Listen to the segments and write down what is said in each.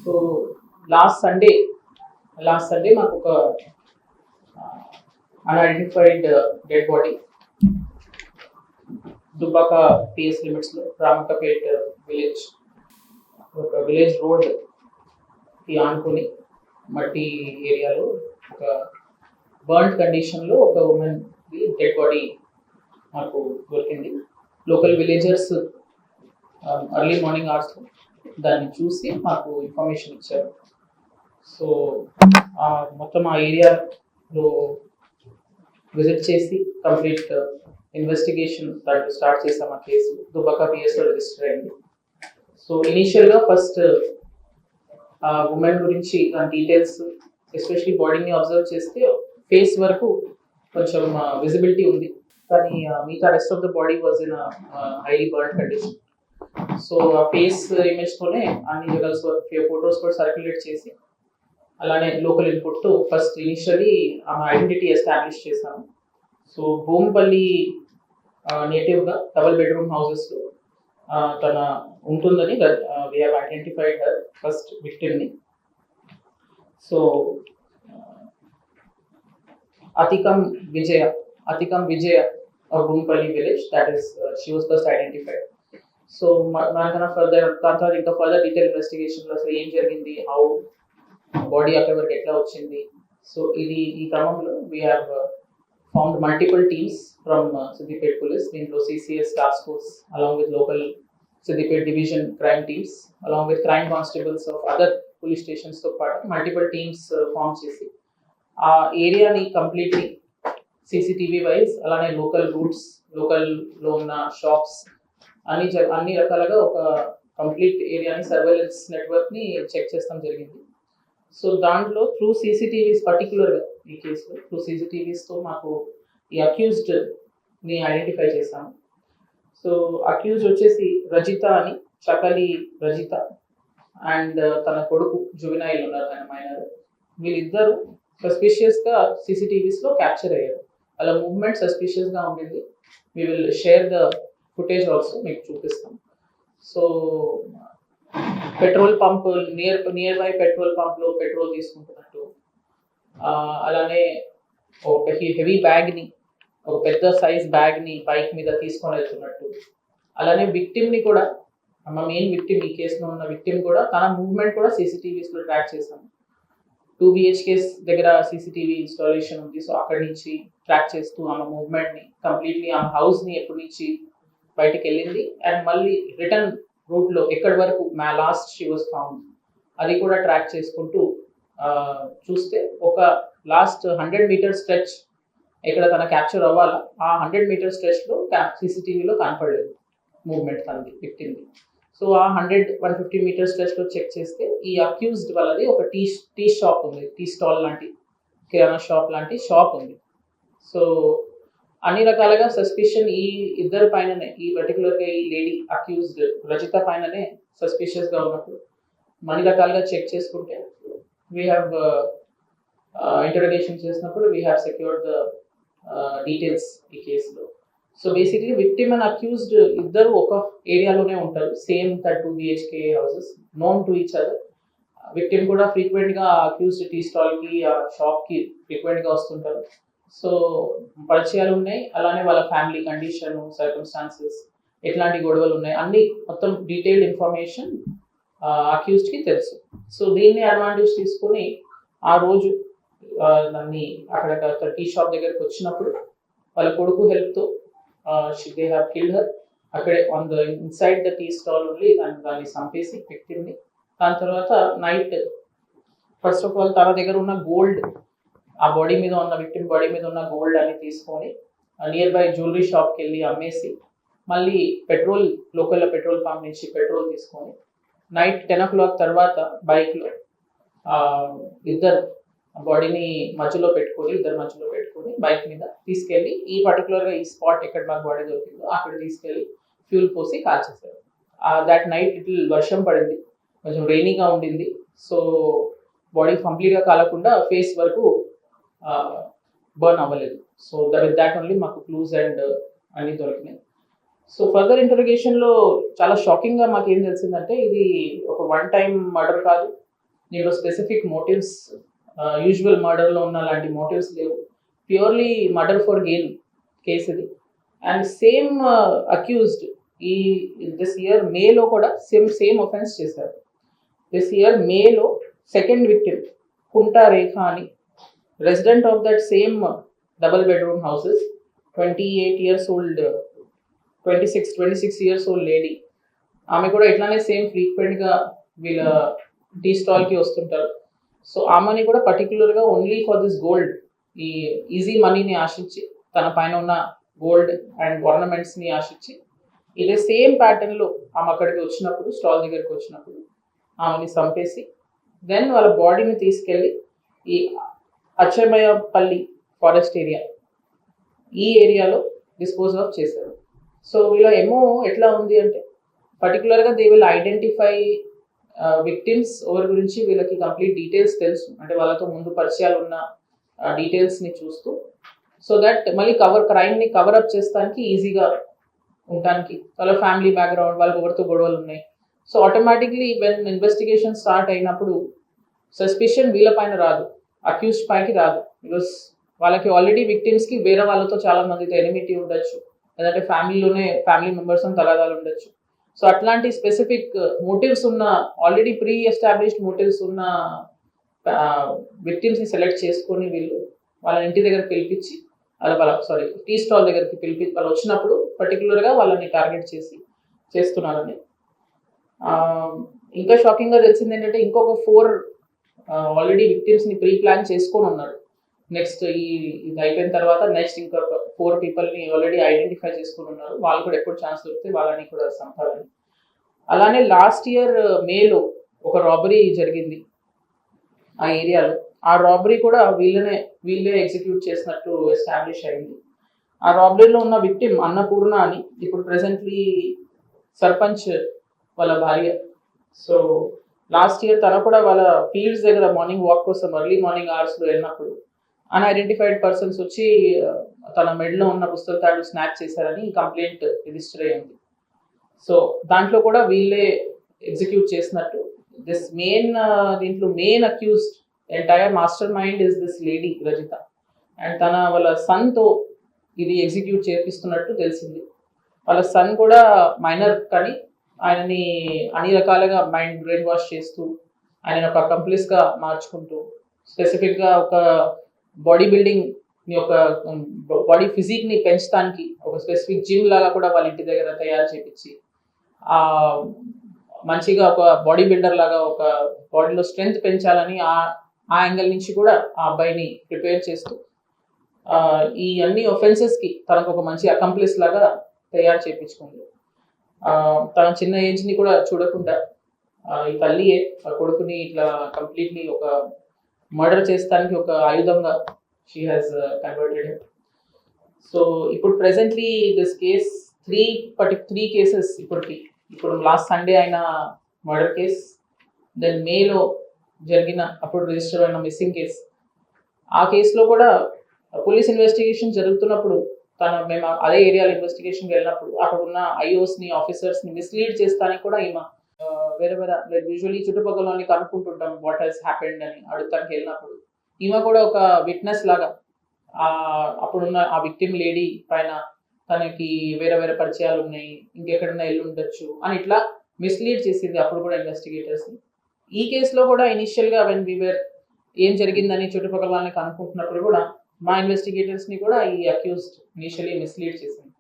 So last Sunday మాకు ఒక unidentified dead body Dubbaka PS లిమిట్స్లో రామకపేట్ విలేజ్ రోడ్ కి ఆనుకొని మట్టి ఏరియాలో ఒక బర్న్డ్ కండిషన్లో ఒక ఉమెన్ డెడ్ బాడీ మాకు దొరికింది. Local villagers early morning hours దాన్ని చూసి మాకు ఇన్ఫర్మేషన్ ఇచ్చారు. సో మొత్తం ఆ ఏరియాలో విజిట్ చేసి కంప్లీట్ ఇన్వెస్టిగేషన్ దాంట్లో స్టార్ట్ చేసాం. ఆ కేసు దుబ్బాక పిఎస్లో రిజిస్టర్ అయింది. సో ఇనీషియల్గా ఫస్ట్ ఉమెన్ గురించి దాని డీటెయిల్స్, ఎస్పెషలీ బాడీని అబ్జర్వ్ చేస్తే ఫేస్ వరకు కొంచెం విజిబిలిటీ ఉంది, కానీ మిగతా rest of the body was in highly burn condition. So ఆ ఫేస్ ఇమేజ్తోనే అన్ని జగల్స్ ఫొటోస్ కూడా సర్క్యులేట్ చేసి అలానే లోకల్ ఇన్పుట్తో ఫస్ట్ ఇనిషియలీ ఆమె ఐడెంటిటీ ఎస్టాబ్లిష్ చేశాము. సో భూంపల్లి నేటివ్గా డబుల్ బెడ్రూమ్ హౌసెస్లో తన ఉంటుందని we have identified her first విక్టిమ్ని. So Athikam Vijaya of Bhumpalli village, that is she was first identified. So మనకన్నా ఫర్దర్ ఇంకా ఫర్దర్ డీటెయిల్ ఇన్వెస్టిగేషన్లో అసలు ఏం జరిగింది, హౌ బాడీ అక్కడ వరకు ఎట్లా వచ్చింది. సో ఈ క్రమంలో we have found multiple teams from Siddipet police, దీంట్లో CCS task force along with local Siddipet division crime teams along with crime constables of other police స్టేషన్స్తో పాటు మల్టిపుల్ టీమ్స్ ఫామ్ చేసి ఆ ఏరియాని కంప్లీట్లీ సీసీటీవీ వైజ్ అలానే లోకల్ రూట్స్, లోకల్లో ఉన్న shops అన్ని రకాలుగా ఒక కంప్లీట్ ఏరియాని సర్వేలెన్స్ నెట్వర్క్ని చెక్ చేస్తాం జరిగింది. సో దాంట్లో త్రూ సీసీటీవీస్, పర్టికులర్గా ఈ కేసులో త్రూ సీసీటీవీస్తో మాకు ఈ అక్యూజ్డ్ని ఐడెంటిఫై చేశాము. సో అక్యూజ్డ్ వచ్చేసి రజిత అని, చకలి రజిత అండ్ తన కొడుకు జువెనైల్ ఉన్నారు, తన మైనర్. వీళ్ళిద్దరూ సస్పిషియస్గా సీసీటీవీస్లో క్యాప్చర్ అయ్యారు. అలా మూవ్మెంట్ సస్పిషియస్గా ఉండింది. We will share the footage also, మీకు చూపిస్తాం. So petrol pump near by petrol పంప్లో పెట్రోల్ తీసుకుంటున్నట్టు, అలానే ఒక హెవీ బ్యాగ్ని, ఒక పెద్ద సైజ్ బ్యాగ్ని బైక్ మీద తీసుకొని వెళ్తున్నట్టు, అలానే విక్టిమ్ని కూడా, మా మెయిన్ విక్టిమ్, ఈ కేసులో ఉన్న విక్టిమ్ కూడా తన మూవ్మెంట్ కూడా సీసీటీవీస్లో ట్రాక్ చేశాము. 2 BHKs దగ్గర సీసీటీవీ ఇన్స్టాలేషన్ ఉంది. సో అక్కడి నుంచి ట్రాక్ చేస్తూ ఆమె మూవ్మెంట్ని కంప్లీట్లీ, ఆమె హౌస్ని ఎప్పటి నుంచి బయటకు వెళ్ళింది అండ్ మళ్ళీ రిటర్న్ రూట్లో ఎక్కడి వరకు లాస్ట్ షీ వాజ్ ఫౌండ్ అది కూడా ట్రాక్ చేసుకుంటూ చూస్తే ఒక లాస్ట్ 100 మీటర్ స్ట్రెచ్ ఎక్కడ తన క్యాప్చర్ అవ్వాలా, ఆ 100 మీటర్ స్ట్రెచ్లో సీసీటీవీలో కనపడలేదు మూవ్మెంట్ తనది, విక్టిమ్ది. సో ఆ 150 మీటర్ స్ట్రెచ్లో చెక్ చేస్తే ఈ అక్యూజ్డ్ వాళ్ళది ఒక టీ షాప్ ఉంది, టీ స్టాల్ లాంటి, కిరాణా షాప్ లాంటి షాప్ ఉంది. సో అన్ని రకాలుగా సస్పిషన్ ఈ ఇద్దరు పైననే, ఈ పర్టికులర్గా ఈ లేడీ అక్యూజ్డ్ రజిత పైననే సస్పిషియస్గా ఉన్నప్పుడు అన్ని రకాలుగా చెక్ చేసుకుంటే వీ హ్యావ్ ఇంటరోగేషన్ చేసినప్పుడు we have secured the details ఈ కేసులో. So basically victim and accused ఇద్దరు ఒక ఏరియాలోనే ఉంటారు, same 2 BHK houses, known to each other. Victim కూడా ఫ్రీక్వెంట్గా అక్యూజ్డ్ టీ స్టాల్కి, ఆ షాప్కి ఫ్రీక్వెంట్గా వస్తుంటారు. సో పరిచయాలు ఉన్నాయి, అలానే వాళ్ళ ఫ్యామిలీ కండిషన్, సర్కమ్స్టాన్సెస్, ఎట్లాంటి గొడవలు ఉన్నాయి, అన్ని మొత్తం డీటెయిల్డ్ ఇన్ఫర్మేషన్ అక్యూజ్డ్కి తెలుసు. సో దీన్ని అడ్వాంటేజ్ తీసుకొని ఆ రోజు దాన్ని అక్కడ టీ షాప్ దగ్గరికి వచ్చినప్పుడు వాళ్ళ కొడుకు హెల్ప్తో దే హ్యావ్ కిల్డ్ హర్ అక్కడే on the inside the tea stall only. దాన్ని చంపేసి విక్టిమ్ని, దాని తర్వాత నైట్ ఫస్ట్ ఆఫ్ ఆల్ తన దగ్గర ఉన్న గోల్డ్, ఆ బాడీ మీద ఉన్న విక్టిమ్ బాడీ మీద ఉన్న గోల్డ్ అని తీసుకొని నియర్ బై జ్యువెలరీ షాప్కి వెళ్ళి అమ్మేసి మళ్ళీ లోకల్ పెట్రోల్ పంప్ నుంచి పెట్రోల్ తీసుకొని నైట్ 10 o'clock తర్వాత బైక్లో ఇద్దరు బాడీని మధ్యలో పెట్టుకొని బైక్ మీద తీసుకెళ్ళి ఈ పర్టికులర్గా ఈ స్పాట్ ఎక్కడ మాకు బాడీ దొరికిందో అక్కడ తీసుకెళ్ళి ఫ్యూల్ పోసి కాల్చేశారు. దాట్ నైట్ వర్షం పడింది, కొంచెం రెయినీగా ఉండింది. సో బాడీ కంప్లీట్గా కాలకుండా ఫేస్ వరకు బర్న్ అవ్వలేదు. సో దాట్ ఓన్లీ మాకు క్లూజ్ అండ్ అన్నీ దొరికినాయి. సో ఫర్దర్ ఇంటరోగేషన్లో చాలా షాకింగ్గా మాకు ఏం తెలిసిందంటే ఇది ఒక 1 time మర్డర్ కాదు, దీంట్లో స్పెసిఫిక్ మోటివ్స్ యూజువల్ మర్డర్లో ఉన్న అలాంటి మోటివ్స్ లేవు. Purely murder for gain case ఇది. అండ్ సేమ్ అక్యూజ్డ్ ఈ దిస్ ఇయర్ మేలో కూడా సేమ్ ఒఫెన్స్ చేశారు. దిస్ ఇయర్ మేలో సెకండ్ విక్టిమ్ కుంటా రేఖ అని resident of that same double bedroom houses, 28 years old 26 years old lady. ఆమె కూడా ఇట్లానే సేమ్ ఫ్రీక్వెంట్గా వీళ్ళ టీ స్టాల్కి వస్తుంటారు. సో ఆమెని కూడా పర్టికులర్గా ఓన్లీ ఫర్ దిస్ గోల్డ్, ఈ ఈజీ మనీని ఆశించి, తన పైన ఉన్న గోల్డ్ అండ్ ఆర్నమెంట్స్ని ఆశించి, ఇదే సేమ్ ప్యాటర్న్లో ఆమె అక్కడికి వచ్చినప్పుడు, స్టాల్ దగ్గరికి వచ్చినప్పుడు ఆమెని చంపేసి దెన్ వాళ్ళ బాడీని తీసుకెళ్ళి ఈ అచ్చమయపల్లి ఫారెస్ట్ ఏరియా, ఈ ఏరియాలో డిస్పోజ్ ఆఫ్ చేశారు. సో వీళ్ళ ఏమో ఎట్లా ఉంది అంటే పర్టికులర్గా దే విల్ ఐడెంటిఫై విక్టిమ్స్ ఎవరి గురించి వీళ్ళకి కంప్లీట్ డీటెయిల్స్ తెలుసు, అంటే వాళ్ళతో ముందు పరిచయాలు ఉన్న డీటెయిల్స్ని చూస్తూ, సో దట్ మళ్ళీ క్రైమ్ని కవరప్ చేస్తానికి ఈజీగా ఉండడానికి. వాళ్ళ ఫ్యామిలీ బ్యాక్గ్రౌండ్, వాళ్ళకి ఎవరితో గొడవలు ఉన్నాయి. So automatically when investigation start అయినప్పుడు సస్పిషన్ వీళ్ళ పైన రాదు, అక్యూజ్డ్ పైకి రాదు. బికాస్ వాళ్ళకి ఆల్రెడీ విక్టిమ్స్కి వేరే వాళ్ళతో చాలా మందితో ఎనిమిటీ ఉండొచ్చు, లేదంటే ఫ్యామిలీ మెంబర్స్తో తగాదాలు ఉండొచ్చు. సో అట్లాంటి స్పెసిఫిక్ మోటివ్స్ ఉన్న, ఆల్రెడీ ప్రీ ఎస్టాబ్లిష్డ్ మోటివ్స్ ఉన్న విక్టిమ్స్ని సెలెక్ట్ చేసుకొని వీళ్ళు వాళ్ళ ఇంటి దగ్గర పిలిపించి, టీ స్టాల్ దగ్గరికి వాళ్ళు వచ్చినప్పుడు పర్టికులర్గా వాళ్ళని టార్గెట్ చేసి చేస్తున్నారని. ఇంకా షాకింగ్గా తెలిసింది ఏంటంటే ఇంకొక 4 ఆల్రెడీ విక్టిమ్స్ని ప్రీ ప్లాన్ చేసుకొని ఉన్నారు. నెక్స్ట్ ఇది అయిపోయిన తర్వాత నెక్స్ట్ ఇంకా 4 పీపుల్ని ఆల్రెడీ ఐడెంటిఫై చేసుకుని ఉన్నారు. వాళ్ళు కూడా ఎప్పుడు ఛాన్స్ దొరికితే వాళ్ళని కూడా చంపాలని. అలానే లాస్ట్ ఇయర్ మేలో ఒక రాబరీ జరిగింది ఆ ఏరియాలో. ఆ రాబరీ కూడా వీళ్ళే ఎగ్జిక్యూట్ చేసినట్టు ఎస్టాబ్లిష్ అయింది. ఆ రాబరీలో ఉన్న విక్టిమ్ అన్నపూర్ణ అని, ఇప్పుడు ప్రెసెంట్లీ సర్పంచ్ వాళ్ళ భార్య. సో లాస్ట్ ఇయర్ తన కూడా వాళ్ళ ఫీల్డ్స్ దగ్గర మార్నింగ్ వాక్ కోసం ఎర్లీ మార్నింగ్ అవర్స్లో వెళ్ళినప్పుడు అన్ఐడెంటిఫైడ్ పర్సన్స్ వచ్చి తన మెడలో ఉన్న పుస్తల తాడు స్నాచ్ చేశారని కంప్లైంట్ రిజిస్టర్ అయ్యింది. సో దాంట్లో కూడా వీళ్ళే ఎగ్జిక్యూట్ చేసినట్టు. దీంట్లో main accused entire master mind is this lady Rajitha. And వాళ్ళ సన్తో ఇది ఎగ్జిక్యూట్ చేపిస్తున్నట్టు తెలిసింది. వాళ్ళ సన్ కూడా మైనర్, కానీ ఆయనని అన్ని రకాలుగా మైండ్ బ్రెయిన్ వాష్ చేస్తూ, ఆయన ఒక అకంప్లిస్గా మార్చుకుంటూ, స్పెసిఫిక్గా ఒక బాడీ బిల్డింగ్ని, ఒక బాడీ ఫిజిక్ని పెంచడానికి ఒక స్పెసిఫిక్ జిమ్ లాగా కూడా వాళ్ళ ఇంటి దగ్గర తయారు చేయించి, మంచిగా ఒక బాడీ బిల్డర్ లాగా ఒక బాడీలో స్ట్రెంగ్త్ పెంచాలని ఆ యాంగిల్ నుంచి కూడా ఆ అబ్బాయిని ప్రిపేర్ చేస్తూ ఈ అన్ని ఒఫెన్సెస్కి తనకు ఒక మంచి అకంప్లిస్ లాగా తయారు చేయించుకుంది. తన చిన్న ఏజ్ని కూడా చూడకుండా ఈ తల్లియే ఆ కొడుకుని ఇట్లా కంప్లీట్లీ ఒక మర్డర్ చేస్తానికి ఒక ఆయుధంగా షీ హ్యాస్ కన్వర్టెడ్. సో ఇప్పుడు ప్రెసెంట్లీ దిస్ కేస్ 3 కేసెస్ ఇప్పుడు లాస్ట్ సండే అయిన మర్డర్ కేస్, దెన్ మేలో అప్పుడు రిజిస్టర్ అయిన మిస్సింగ్ కేస్. ఆ కేసులో కూడా పోలీస్ ఇన్వెస్టిగేషన్ జరుగుతున్నప్పుడు మేము అదే ఏరియాలో ఇన్వెస్టిగేషన్కి వెళ్ళినప్పుడు అక్కడ ఉన్న ఐఓస్ని, ఆఫీసర్స్ని మిస్లీడ్ చేస్తానికి కూడా ఈమె వేరే యూజువల్లీ చుట్టుపక్కల కనుక్కుంటుంటాం వాట్ హెస్ హ్యాపెండ్ అని అడుగుతానికి వెళ్ళినప్పుడు ఈమె కూడా ఒక విట్నెస్ లాగా అప్పుడున్న ఆ విక్టిమ్ లేడీ పైన తనకి వేరే పరిచయాలు ఉన్నాయి, ఇంకెక్కడన్నా వెళ్ళి ఉండొచ్చు అని ఇట్లా మిస్లీడ్ చేసింది అప్పుడు కూడా ఇన్వెస్టిగేటర్స్ని. ఈ కేసులో కూడా ఇనిషియల్గా ఏం జరిగిందని చుట్టుపక్కల వాళ్ళని కనుక్కుంటున్నప్పుడు కూడా మా ఇన్వెస్టిగేటర్స్ని కూడా ఈ అక్యూజ్డ్ ఇనిషియలీ మిస్లీడ్ చేసింది.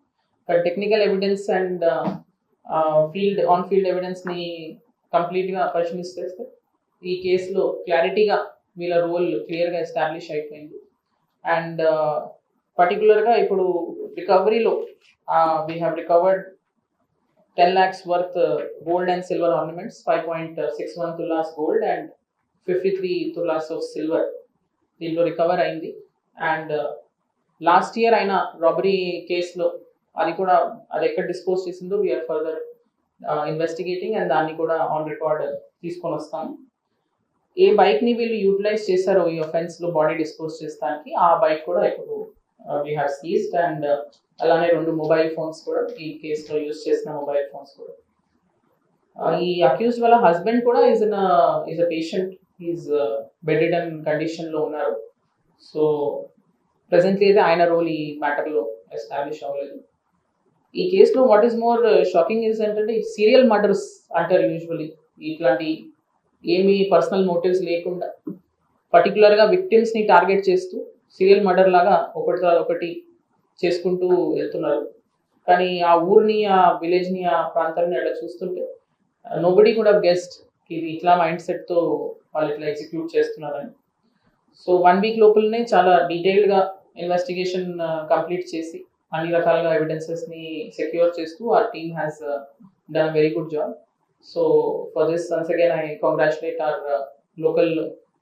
కానీ టెక్నికల్ ఎవిడెన్స్ అండ్ ఫీల్డ్ ఎవిడెన్స్ని కంప్లీట్గా పరిశీలిస్తే ఈ కేసులో క్లారిటీగా వీళ్ళ రోల్ క్లియర్గా ఎస్టాబ్లిష్ అయిపోయింది. అండ్ పర్టికులర్గా ఇప్పుడు రికవరీలో we have recovered 10 lakhs worth gold and silver ornaments, 5.61 tulas gold and 53 tulas of silver దీంట్లో రికవర్ అయింది. అండ్ లాస్ట్ ఇయర్ అయిన రాబరీ కేసులో అది ఎక్కడ డిస్పోజ్ చేసిందో వీఆర్ ఫర్దర్ ఇన్వెస్టిగేటింగ్ అండ్ దాన్ని కూడా ఆన్ రికార్డ్ తీసుకొని వస్తాము. ఏ బైక్ని వీళ్ళు యూటిలైజ్ చేశారో ఈ ఒఫెన్స్లో బాడీ డిస్పోజ్ చేస్తానికి ఆ బైక్ కూడా ఇప్పుడు వీ హ్యావ్ సీజ్డ్. అండ్ అలానే 2 మొబైల్ ఫోన్స్ కూడా ఈ కేసులో యూజ్ చేసిన మొబైల్ ఫోన్స్ కూడా. ఈ అక్యూజ్డ్ వాళ్ళ హస్బెండ్ కూడా is a patient he's bedded and కండిషన్లో ఉన్నారు. సో ప్రెసెంట్లీ అయితే ఆయన రోల్ ఈ మ్యాటర్లో ఎస్టాబ్లిష్ అవ్వలేదు. ఈ కేసులో what is more shocking is ఏంటంటే సీరియల్ మర్డర్స్ అంటారు యూజువలీ. ఇట్లాంటి ఏమీ పర్సనల్ మోటివ్స్ లేకుండా పర్టికులర్గా విక్టిమ్స్ని టార్గెట్ చేస్తూ సీరియల్ మర్డర్ లాగా ఒకటి తర్వాత ఒకటి చేసుకుంటూ వెళ్తున్నారు. కానీ ఆ ఊరిని, ఆ విలేజ్ని, ఆ ప్రాంతాన్ని అట్లా చూస్తుంటే నోబడీ కూడా గెస్ట్ ఇది ఇట్లా మైండ్ సెట్తో వాళ్ళు ఇట్లా ఎగ్జిక్యూట్ చేస్తున్నారని. సో 1 వీక్ లోపలనే చాలా డీటెయిల్డ్గా ఇన్వెస్టిగేషన్ కంప్లీట్ చేసి అన్ని రకాలుగా ఎవిడెన్సెస్ని సెక్యూర్ చేస్తూ our team has done a very good job. So for this, once again I congratulate our local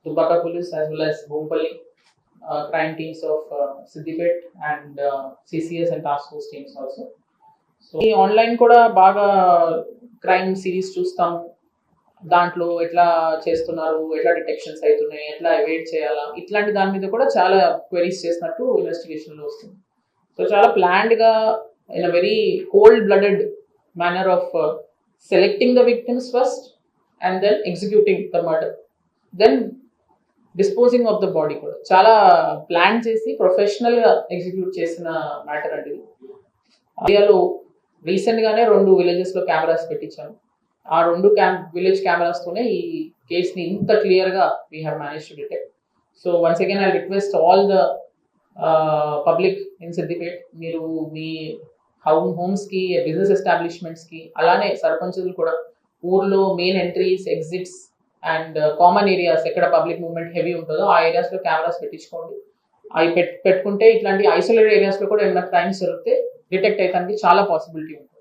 Dubbaka police as well as Bompalli crime teams of Siddipet and CCS and task force teams also. So ఈ online కూడా బాగా crime series చూస్తాము. దాంట్లో ఎట్లా చేస్తున్నారు, ఎట్లా detections అవుతున్నాయి, ఎట్లా అవాయిడ్ చేయాలా, ఇట్లాంటి దాని మీద కూడా చాలా క్వెరీస్ చేసినట్టు ఇన్వెస్టిగేషన్లో వస్తుంది. సో చాలా ప్లాన్డ్గా in a very cold blooded manner of selecting the victims first and then executing the murder, then disposing of the body కూడా చాలా ప్లాన్ చేసి ప్రొఫెషనల్గా ఎగ్జిక్యూట్ చేసిన మ్యాటర్ అండి. ఇండియాలో రీసెంట్గానే 2 విలేజెస్లో కెమెరాస్ పెట్టించాము. ఆ 2 విలేజ్ కెమెరాస్తోనే ఈ కేసుని ఇంత క్లియర్గా we have manage to detect. So once again I request all the public in Siddipet, మీరు మీ హోమ్స్కి, బిజినెస్ ఎస్టాబ్లిష్మెంట్స్కి, అలానే సర్పంచులు కూడా ఊర్లో main entries, exits and common areas ఎక్కడ పబ్లిక్ మూవ్మెంట్ హెవీ ఉంటుందో ఆ ఏరియాస్లో కెమెరాస్ పెట్టించుకోండి. అవి పెట్టుకుంటే ఇట్లాంటి ఐసోలేటెడ్ ఏరియాస్లో కూడా ఏమైనా క్రైమ్స్ జరిగితే డిటెక్ట్ అయ్యడానికి చాలా పాసిబిలిటీ ఉంటుంది.